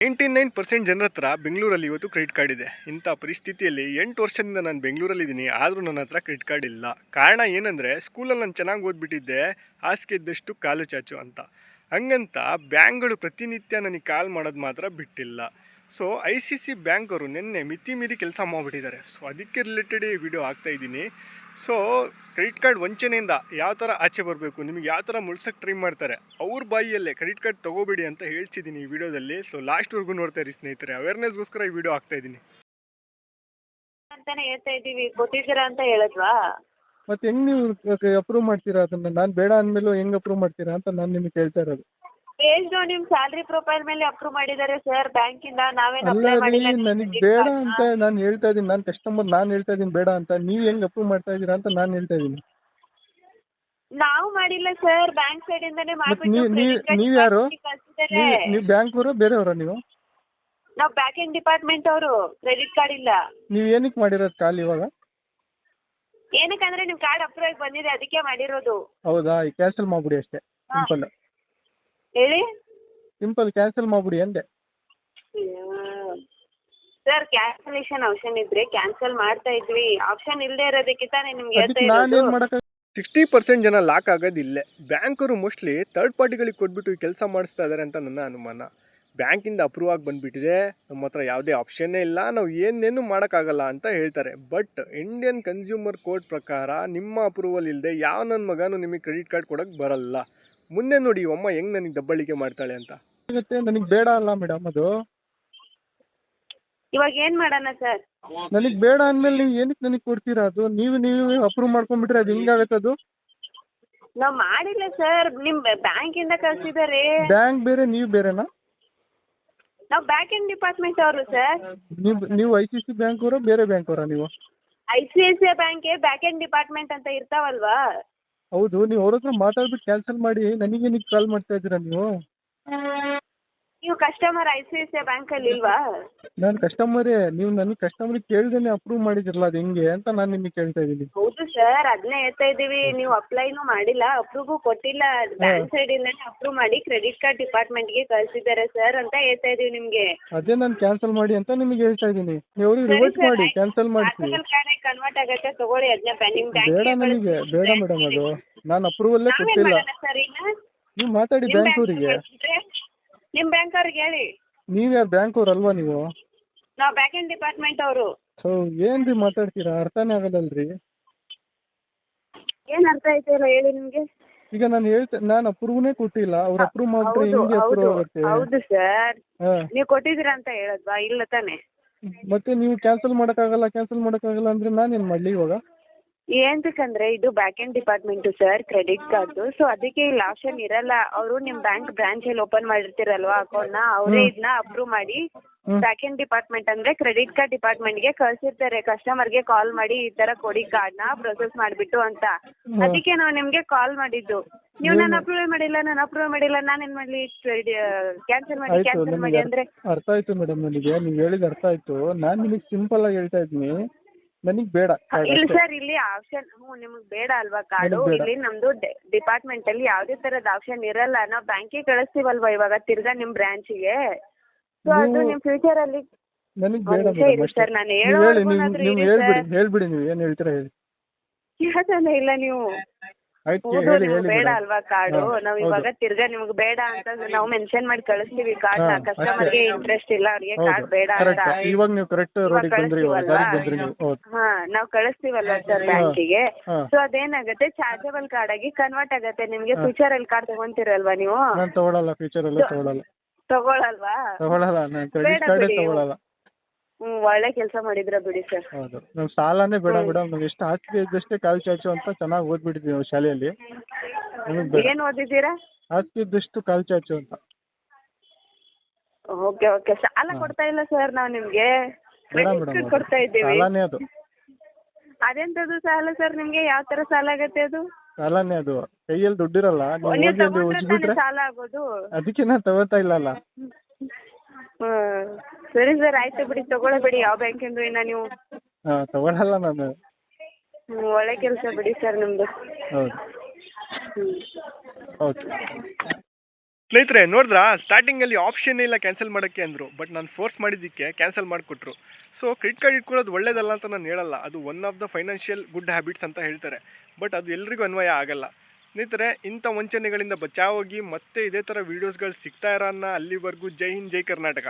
99% ಜನರ ಹತ್ರ ಬೆಂಗಳೂರಲ್ಲಿ ಇವತ್ತು ಕ್ರೆಡಿಟ್ ಕಾರ್ಡ್ ಇದೆ. ಇಂಥ ಪರಿಸ್ಥಿತಿಯಲ್ಲಿ 8 ವರ್ಷದಿಂದ ನಾನು ಬೆಂಗಳೂರಲ್ಲಿದ್ದೀನಿ, ಆದರೂ ನನ್ನ ಹತ್ರ ಕ್ರೆಡಿಟ್ ಕಾರ್ಡ್ ಇಲ್ಲ. ಕಾರಣ ಏನಂದರೆ, ಸ್ಕೂಲಲ್ಲಿ ನಾನು ಚೆನ್ನಾಗಿ ಓದ್ಬಿಟ್ಟಿದ್ದೆ, ಹಾಸಿಗೆ ಇದ್ದಷ್ಟು ಕಾಲು ಚಾಚು ಅಂತ. ಹಂಗಂತ ಬ್ಯಾಂಕ್ಗಳು ಪ್ರತಿನಿತ್ಯ ನನಗೆ ಕಾಲ್ ಮಾಡೋದು ಮಾತ್ರ ಬಿಟ್ಟಿಲ್ಲ. ಸೊ ICICI ಬ್ಯಾಂಕ್ ಅವರು ನಿನ್ನೆ ಮಿತಿ ಮೀರಿ ಕೆಲಸ ಮಾಡಿಬಿಟ್ಟಿದ್ದಾರೆ. ಸೊ ಅದಕ್ಕೆ ರಿಲೇಟೆಡ್ ಈ ವಿಡಿಯೋ ಹಾಕ್ತಾಯಿದ್ದೀನಿ. ಸೊ ಕ್ರೆಡಿಟ್ ಕಾರ್ಡ್ ವಂಚನೆಯಿಂದ ಯಾವ ಥರ ಆಚೆ ಬರಬೇಕು, ನಿಮಗೆ ಯಾವ ಥರ ಮುಳ್ಸಕ್ಕೆ ಟ್ರೈ ಮಾಡ್ತಾರೆ, ಅವ್ರ ಬಾಯಿಯಲ್ಲೇ ಕ್ರೆಡಿಟ್ ಕಾರ್ಡ್ ತೊಗೋಬೇಡಿ ಅಂತ ಹೇಳ್ತಿದ್ದೀನಿ ಈ ವಿಡಿಯೋದಲ್ಲಿ. ಸೊ ಲಾಸ್ಟ್ವರೆಗೂ ನೋಡ್ತಾ ಇರಿ ಸ್ನೇಹಿತರೆ, ಅವೇರ್ನೆಸ್ಗೋಸ್ಕರ ಈ ವಿಡಿಯೋ ಹಾಕ್ತಾಯಿದ್ದೀನಿ ಅಂತಾನೆ ಹೇಳ್ತಾ ಇದ್ದೀವಿ. ಕೊಟ್ಟಿದ್ದೀರಾ ಅಂತ ಹೇಳಿದ್ವಾ? ಮತ್ತೆ ಹೆಂಗ್ ನೀವು ಅಪ್ರೂವ್ ಮಾಡ್ತೀರಾ ಅದನ್ನ? ನಾನು ಬೇಡ ಅಂದ್ಮೇಲೆ ಹೆಂಗ್ ಅಪ್ರೂವ್ ಮಾಡ್ತೀರಾ ಅಂತ ನಾನು ನಿಮಗೆ ಕೇಳ್ತಾ ಇರೋದು. ಬೇಸ್ಡ್ ನಿಮ್ ಸ್ಯಾಲರಿ ಪ್ರೊಫೈಲ್ ಮೇಲೆ ಅಪ್ರೂವ್ ಮಾಡಿದ್ದಾರೆ ಸರ್ ಬ್ಯಾಂಕಿಂದ. ನಾವೇನು ಅಲ್ಲ ಅಪ್ಲೈ ರೀ, ಮಾಡಿಲ್ಲ. ನನಗೆ ಬೇಡ ಅಂತ ನಾನು ಹೇಳ್ತಾ ಇದ್ದೀನಿ. ನಾನು ಕಸ್ಟಮರ್, ನಾನು ಹೇಳ್ತಾ ಇದ್ದೀನಿ ಬೇಡ ಅಂತ. ನೀವು ಹೆಂಗ್ ಅಪ್ರೂವ್ ಮಾಡ್ತಾ ಇದ್ದೀರಾ ಅಂತ ನಾನು ಹೇಳ್ತಾ ಇದ್ದೀನಿ. ನಾವು ಮಾಡಿಲ್ಲ ಸರ್, ಬ್ಯಾಂಕ್ ಸೈಡ್ ಇಂದಾನೆ ಮತ್ತೆ ಮಾಡ್ಬಿಟ್ಟು ನೀವು ಯಾರು? ನೀವು ಬ್ಯಾಂಕ್ ಅವರು ಬೇರೆಯವರ? ನೀವು ನಾವು ಬ್ಯಾಕ್ ಎಂಡ್ ಡಿಪಾರ್ಟ್ಮೆಂಟ್ ಅವರು. ಕ್ರೆಡಿಟ್ ಕಾರ್ಡ್ ಇಲ್ಲ. ನೀವು ಏನಕ್ಕೆ ಮಾಡಿರೋದು ಕಾಲ್ ಇವಾಗ? ಏನಕ್ಕಂದ್ರೆ ನಿಮ್ ಕಾರ್ಡ್ ಅಪ್ರೂವ್ ಬಂದಿದೆ, ಅದಕ್ಕೆ ಮಾಡಿರೋದು. ಹೌದಾ? ಕ್ಯಾನ್ಸಲ್ ಮಾಡ್ಬಿಡಿ ಅಷ್ಟೇ, ಸಿಂಪಲ್. ಹೇಳಿ ಸಿಂಪಲ್ ಕ್ಯಾನ್ಸಲ್ ಮಾಡ್ಬಿಡಿ ಅಂದೆ. ಸರ್ ಕ್ಯಾನ್ಸಲೇಷನ್ ಆಪ್ಷನ್ ಇದ್ರೆ ಕ್ಯಾನ್ಸಲ್ ಮಾಡ್ತಾ ಇದ್ವಿ. ಆಪ್ಷನ್ ಇಲ್ಲದೆ ಇರೋದಕ್ಕೆ ತಾನೇ ನಿಮ್ಗೆ ಹೇಳ್ತಾ ಅದಕ್ಕೆ ನಾನು ಇರೋದು. ಏನು ಮಾಡಕ್ಕೆ? 60% ಜನ ಲಾಕ್ ಆಗೋದು ಇಲ್ಲೇ. ಬ್ಯಾಂಕರು ಮೋಸ್ಟ್ಲಿ ಥರ್ಡ್ ಪಾರ್ಟಿಗಳಿಗೆ ಕೊಟ್ಬಿಟ್ಟು ಈ ಕೆಲಸ ಮಾಡಿಸ್ತಾ ಇದ್ದಾರೆ ಅಂತ ನನ್ನ ಅನುಮಾನ. ಬ್ಯಾಂಕಿಂದ ಅಪ್ರೂವ್ ಆಗಿ ಬಂದುಬಿಟ್ಟಿದೆ, ನಮ್ಮ ಹತ್ರ ಯಾವುದೇ ಆಪ್ಷನ್ನೇ ಇಲ್ಲ, ನಾವು ಏನೇನು ಮಾಡೋಕ್ಕಾಗಲ್ಲ ಅಂತ ಹೇಳ್ತಾರೆ. ಬಟ್ ಇಂಡಿಯನ್ ಕನ್ಸ್ಯೂಮರ್ ಕೋರ್ಟ್ ಪ್ರಕಾರ ನಿಮ್ಮ ಅಪ್ರೂವಲ್ ಇಲ್ಲದೆ ಯಾವ ನನ್ನ ಮಗನೂ ನಿಮಗೆ ಕ್ರೆಡಿಟ್ ಕಾರ್ಡ್ ಕೊಡೋಕ್ಕೆ ಬರಲ್ಲ. ಮುಂದೆ ನೋಡಿ ಅಮ್ಮ ಹೆಂಗೆ ನನಗೆ ದಬ್ಬಳಿಕೆ ಮಾಡ್ತಾಳೆ ಅಂತ. ನನಗೆ ಬೇಡ ಅಲ್ಲ ಮೇಡಮ್ ಅದು. ಇವಾಗ ಏನ್ ಮಾಡೋಣ ಸರ್? ನನಗೆ ಬೇಡ ಅಂದ್ಮೇಲೆ ನೀವು ಏನಕ್ಕೆ ನನಗೆ ಕೊಡ್ತೀರಾ? ಅದು ನೀವು ಅಪ್ರೂವ್ ಮಾಡ್ಕೊಂಡ್ಬಿಟ್ರೆ ಅದು ಹೆಂಗಾಗತ್ತೆ ಅದು? ನಾವ್ ಮಾಡಿಲ್ಲ ಸರ್, ನಿಮ್ ಬ್ಯಾಂಕ್ ಇಂದ ಕಳ್ಸಿದಾರೆ. ಬ್ಯಾಂಕ್ ಬೇರೆ, ನೀವು ಬೇರೆನಾ? ನಾವ್ ಬ್ಯಾಕ್ ಎಂಡ್ ಡಿಪಾರ್ಟ್ಮೆಂಟ್ ಅವರು ಸರ್. ನೀವು ICICI ಬ್ಯಾಂಕ್ ಅವರ, ಬೇರೆ ಬ್ಯಾಂಕ್ ಅವರ ನೀವು? ICICI bank back end department ಅಂತ ಇರ್ತಾವಲ್ವಾ? ಹೌದು, ನೀವು ಅವ್ರ ಹತ್ರ ಮಾತಾಡ್ಬಿಟ್ಟು ಕ್ಯಾನ್ಸಲ್ ಮಾಡಿ ನನಗೇನಕ್ಕೆ ಕಾಲ್ ಮಾಡ್ತಾ ಇದ್ದೀರಾ ನೀವು? ನೀವು ಕಸ್ಟಮರ್ ICICI ಬ್ಯಾಂಕ್ ಅಲ್ಲಿ ಇಲ್ವಾ? ನಾನು ಕಸ್ಟಮರೇ. ನೀವು ನನಗೆ ಕಸ್ಟಮರಿಗೆ ಕೇಳ್ದೇನೆ ಅಪ್ರೂವ್ ಮಾಡಿದಿರಲ್ಲ, ಅದು ಹೆಂಗೆ ಅಂತ ನಾನು ನಿಮಗೆ ಕೇಳ್ತಾ ಇದ್ದೀನಿ. ಹೌದು ಸರ್, ಅದನ್ನೇ ಹೇಳ್ತಾ ಇದೀವಿ. ನೀವು ಅಪ್ಲೈನು ಮಾಡಿಲ್ಲ, ಅಪ್ರೂವ್ ಕೊಟ್ಟಿಲ್ಲ. ಬ್ಯಾಂಕ್ ಸೈಡ್ ಇಂದಾನೆ ಅಪ್ರೂವ್ ಮಾಡಿ ಕ್ರೆಡಿಟ್ ಕಾರ್ಡ್ ಡಿಪಾರ್ಟ್ಮೆಂಟ್ ಗೆ ಕಳ್ಸಿದ್ದಾರೆ ಸರ್ ಅಂತ ಹೇಳ್ತಾ ಇದೀವಿ ನಿಮ್ಗೆ. ಅದೇ ನಾನು ಕ್ಯಾನ್ಸಲ್ ಮಾಡಿ ಅಂತ ನಿಮಗೆ ಹೇಳ್ತಾ ಇದ್ದೀನಿ. ನೀವು ಅವ್ರಿಗೆ ರಿವರ್ಟ್ ಮಾಡಿ, ಕ್ಯಾನ್ಸಲ್ ಮಾಡಿಸಿ. ಕನ್ವರ್ಟ್ ಆಗತ್ತೆ, ತಗೊಳ್ಳಿ ಅದನ್ನ ನಿಮ್ ಬ್ಯಾಂಕ್. ಬೇಡ, ನನಗೆ ಬೇಡ ಮೇಡಮ್ ಅದು. ನಾನು ಅಪ್ರೂವಲ್ಲೇ ಕೊಟ್ಟಿಲ್ಲ. ಸರ್ ನೀವು ಮಾತಾಡಿ ಬ್ಯಾಂಕ್ ಅವರಿಗೆ. ನಿಮ್ ಬ್ಯಾಂಕ್ ಅವ್ರಿಗೆ ಹೇಳಿ. ನೀವು ಯಾರು ಬ್ಯಾಂಕ್ ಅವ್ರು ಅಲ್ವಾ ನೀವು? ನಾವು ಬ್ಯಾಕ್ ಎಂಡ್ ಡಿಪಾರ್ಟ್ಮೆಂಟ್ ಅವರು. ಸೊ ಏನ್ರಿ ಮಾತಾಡ್ತೀರಾ? ಅರ್ಥನೇ ಆಗಲ್ಲಲ್ರಿ. ಏನ್ ಅರ್ಥ ಆಯ್ತಿಲ್ಲ ಹೇಳಿ ನಿಮ್ಗೆ. ಈಗ ನಾನು ಅಪ್ರೂವ್ನೇ ಕೊಟ್ಟಿಲ್ಲ, ಅವ್ರು ಅಪ್ರೂವ್ ಮಾಡ್ಬಿಟ್ರೆ ಹೆಂಗೆ ಅಪ್ರೂವ್ ಆಗುತ್ತೆ? ಹೌದು ಸರ್, ಹಾ, ನೀವು ಕೊಟ್ಟಿದ್ದೀರಾ ಅಂತ ಹೇಳದ್ವಾ? ಇಲ್ಲ ತಾನೆ. ಮತ್ತೆ ನೀವು ಕ್ಯಾನ್ಸಲ್ ಮಾಡಕ್ಕಾಗಲ್ಲ ಅಂದ್ರೆ ನಾನೇನ್ ಮಾಡ್ಲಿ ಇವಾಗ? ಏಂತಕ್ಕಂದ್ರೆ ಇದು back end department sir, credit card. So ಅದಕ್ಕೆ ಇಲ್ಲಿ ಆಪ್ಷನ್ ಇರಲ್ಲ. ಅವರು ನಿಮ್ ಬ್ಯಾಂಕ್ ಬ್ರಾಂಚ್ ಅಲ್ಲಿ ಓಪನ್ ಮಾಡಿರ್ತೀರಲ್ವಾ ಅಕೌಂಟ್ ನ, ಅವರೇ ಇದನ್ನ ಅಪ್ರೂವ್ ಮಾಡಿ ಬ್ಯಾಕ್ ಎಂಡ್ ಡಿಪಾರ್ಟ್ಮೆಂಟ್ ಅಂದ್ರೆ ಕ್ರೆಡಿಟ್ ಕಾರ್ಡ್ ಡಿಪಾರ್ಟ್ಮೆಂಟ್ ಗೆ ಕಳ್ಸಿರ್ತಾರೆ. ಕಸ್ಟಮರ್ ಗೆ ಕಾಲ್ ಮಾಡಿ ಈ ತರ ಕೊಡಿ ಕಾರ್ಡ್ ನ ಪ್ರೊಸೆಸ್ ಮಾಡ್ಬಿಟ್ಟು ಅಂತ. ಅದಕ್ಕೆ ನಾವು ನಿಮ್ಗೆ ಕಾಲ್ ಮಾಡಿದ್ದು. ನೀವು ನಾನು ಅಪ್ರೂವ್ ಮಾಡಿಲ್ಲ, ನಾನೇನ್ ಮಾಡ್ಲಿ? ಕ್ಯಾನ್ಸಲ್ ಮಾಡಿ ಅಂದ್ರೆ ಅರ್ಥ ಆಯ್ತು ಮೇಡಮ್, ನನಗೆ ನೀವು ಹೇಳಿದ ಅರ್ಥ ಆಯ್ತು. ನಾನು ನಿಮಗೆ ಸಿಂಪಲ್ ಆಗಿ ಹೇಳ್ತಾ ಇದ್ದೀನಿ, ನನಗೆ ಬೇಡ. ಇಲ್ಲ ಸರ್, ಇಲ್ಲಿ ಆಪ್ಷನ್ ನಿಮ್ಗೆ ಬೇಡ ಅಲ್ವಾ ಕಾರ್ಡು? ಇಲ್ಲಿ ನಮ್ದು ಡಿಪಾರ್ಟ್ಮೆಂಟ್ ಅಲ್ಲಿ ಯಾವ್ದೇ ತರದ ಆಪ್ಷನ್ ಇರಲ್ಲ. ನಾವು ಬ್ಯಾಂಕಿಗೆ ಕಳಿಸ್ತೀವಲ್ವಾ ಇವಾಗ ತಿರ್ಗಾ ನಿಮ್ ಬ್ರಾಂಚಿಗೆ. ಸೊ ಅದು ನಿಮ್ ಫ್ಯೂಚರ್ ಅಲ್ಲಿ ನನಗೆ ಬೇಡ ಸರ್. ನಾನು ಹೇಳ್ಬಿಡಿ, ನೀವು ಏನ್ ಹೇಳ್ತೀರಾ ಹೇಳಿ. ಕೇಳ್ತಾನೆ ಇಲ್ಲ ನೀವು. ಆಯ್ತು, ಹೌದು, ನಿಮ್ಗೆ ಬೇಡ ಅಲ್ವಾ ಕಾರ್ಡು? ನಾವ್ ಇವಾಗ ತಿರ್ಗಾ ನಿಮ್ಗೆ ಬೇಡ ಅಂತ ನಾವು ಮೆನ್ಷನ್ ಮಾಡಿ ಕಳಿಸ್ತೀವಿ ಕಾರ್ಡ್ ನ. ಕಸ್ಟಮರ್ ಗೆ ಇಂಟ್ರೆಸ್ಟ್ ಇಲ್ಲ, ಅವ್ರಿಗೆ ಕಾರ್ಡ್ ಬೇಡ ಅಂತ. ಇವಾಗ ನೀವು ಕರೆಕ್ಟ್ ರೋಡಿಗೆ ಬಂದ್ರಿ, ಹಾ, ನಾವ್ ಕಳಿಸ್ತೀವಲ್ವಾ ಸರ್ ಬ್ಯಾಂಕಿಗೆ. ಸೊ ಅದೇನಾಗುತ್ತೆ, ಚಾರ್ಜಬಲ್ ಕಾರ್ಡ್ ಆಗಿ ಕನ್ವರ್ಟ್ ಆಗತ್ತೆ ನಿಮ್ಗೆ. ಫ್ಯೂಚರ್ ಅಲ್ಲಿ ಕಾರ್ಡ್ ತಗೊಂತೀರಲ್ವಾ ನೀವು? ನಾನು ತಗೊಳಲ್ಲ, ಫ್ಯೂಚರ್ ಅಲ್ಲಿ ತಗೊಳಲ್ವಾ? ನಾನು ಕ್ರೆಡಿಟ್ ಕಾರ್ಡ್ ತಗೊಳಲ್ಲ. ಒಳ್ಳೆ ಕೆಲಸ ಮಾಡಿದ್ರ ಬಿಡಿ ಸರ್. ಹೌದು, ನಾವು ಸಾಲನೇ ಬೇಡ ಮೇಡಮ್. ನಾವು ಎಷ್ಟು ಹಾಸಿಗೆ ಇದ್ದಷ್ಟೇ ಕಾಲು ಚಾಚು ಅಂತ ಚೆನ್ನಾಗಿ ಓದ್ಬಿಟ್ಟಿದ್ವಿ ನಾವು ಶಾಲೆಯಲ್ಲಿ. ಏನ್ ಓದಿದ್ದೀರಾ? ಹಾಸಿಗೆ ಇದ್ದಷ್ಟು ಕಾಲು ಚಾಚು ಅಂತ. ಓಕೆ, ಸಾಲ ಕೊಡ್ತಾ ಇಲ್ಲ ಸರ್ ನಾವು ನಿಮ್ಗೆ, ಕೊಡ್ತಾ ಇದ್ದೀವಿ. ಸಾಲನೇ ಅದು. ಅದೆಂತದ್ದು ಸಾಲ ಸರ್ ನಿಮ್ಗೆ? ಯಾವ ತರ ಸಾಲ ಆಗತ್ತೆ ಅದು? ಸಾಲನೇ ಅದು. ಕೈಯಲ್ಲಿ ದುಡ್ಡಿರಲ್ಲ, ಉಜ್ಬಿಟ್ರೆ ಸಾಲ ಆಗೋದು. ಅದಕ್ಕೆ ನಾನು ತಗೋತಾ ಇಲ್ಲಲ್ಲ. ಸರಿ ಸರ್, ಆಯ್ತು ಬಿಡಿ, ತಗೊಳ್ಬೇಡಿ ಯಾವ ಬ್ಯಾಂಕಿಂದು ಇನ್ನ ನೀವು. ತಗೊಳಲ್ಲ ನಾನು. ಒಳ್ಳೆ ಕೆಲಸ ಬಿಡಿ ಸರ್ ನಿಮ್ದು. ಹೌದು, ಓಕೆ. ಸ್ನೇಹಿತರೆ ನೋಡಿದ್ರಾ, ಸ್ಟಾರ್ಟಿಂಗಲ್ಲಿ ಆಪ್ಷನ್ನೇ ಇಲ್ಲ ಕ್ಯಾನ್ಸಲ್ ಮಾಡೋಕ್ಕೆ ಅಂದರು, ಬಟ್ ನಾನು ಫೋರ್ಸ್ ಮಾಡಿದ್ದಕ್ಕೆ ಕ್ಯಾನ್ಸಲ್ ಮಾಡಿಕೊಟ್ರು. ಸೊ ಕ್ರೆಡಿಟ್ ಕಾರ್ಡ್ ಇಟ್ಕೊಳ್ಳೋದು ಒಳ್ಳೇದಲ್ಲ ಅಂತ ನಾನು ಹೇಳಲ್ಲ, ಅದು one of the financial good habits ಅಂತ ಹೇಳ್ತಾರೆ, ಬಟ್ ಅದು ಎಲ್ರಿಗೂ ಅನ್ವಯ ಆಗಲ್ಲ. ಸ್ನೇಹಿತರೆ, ಇಂಥ ವಂಚನೆಗಳಿಂದ ಬಚಾವಾಗಿ ಮತ್ತೆ ಇದೇ ಥರ ವೀಡಿಯೋಸ್ಗಳು ಸಿಗ್ತಾ ಇರೋನ್ನ. ಅಲ್ಲಿವರೆಗೂ ಜೈ ಹಿಂದ್, ಜೈ ಕರ್ನಾಟಕ.